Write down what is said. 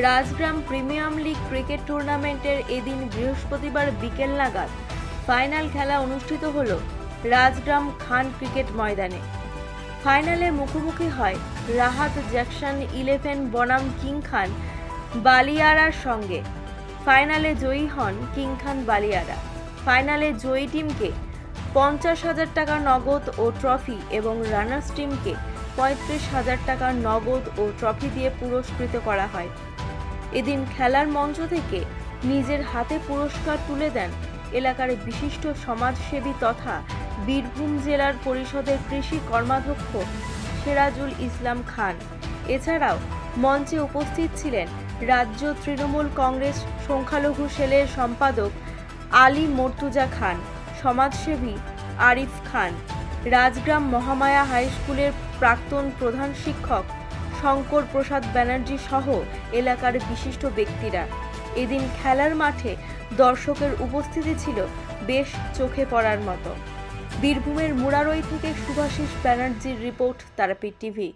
Rajgram premier league cricket টুর্নামেন্টের এদিন বৃহস্পতিবার বিকেল নাগাদ ফাইনাল খেলা অনুষ্ঠিত হল রাজগ্রাম খান ক্রিকেট ময়দানে। ফাইনালে মুখোমুখি হয় রাহাত জ্যাকসন 11 বনাম কিং খান বালিয়ারার সঙ্গে। ফাইনালে জয়ী হন কিং খান বালিয়ারা। ফাইনালে জয়ী টিমকে 50,000 টাকা নগদ ও ট্রফি এবং রানার্স টিমকে 35,000 টাকা নগদ ও ট্রফি দিয়ে পুরস্কৃত করা হয়। এদিন খেলার মঞ্চ থেকে নিজের হাতে পুরস্কার তুলে দেন এলাকার বিশিষ্ট সমাজসেবী তথা বীরভূম জেলার পরিষদের কৃষি কর্মাধ্যক্ষ সেরাজুল ইসলাম খান। এছাড়াও মঞ্চে উপস্থিত ছিলেন রাজ্য তৃণমূল কংগ্রেস সংখ্যালঘু সেলের সম্পাদক আলী মর্তুজা খান, সমাজসেবী আরিফ খান, রাজগ্রাম মহামায়া হাই স্কুলের প্রাক্তন প্রধান শিক্ষক শঙ্কর প্রসাদ ব্যানার্জি সহ এলাকার বিশিষ্ট ব্যক্তিরা। এদিন খেলার মাঠে দর্শকের উপস্থিতি ছিল বেশ চোখে পড়ার মতো। বীরভূমের মুরারই থেকে শুভাশিস ব্যানার্জির রিপোর্ট, তারাপীঠ টিভি।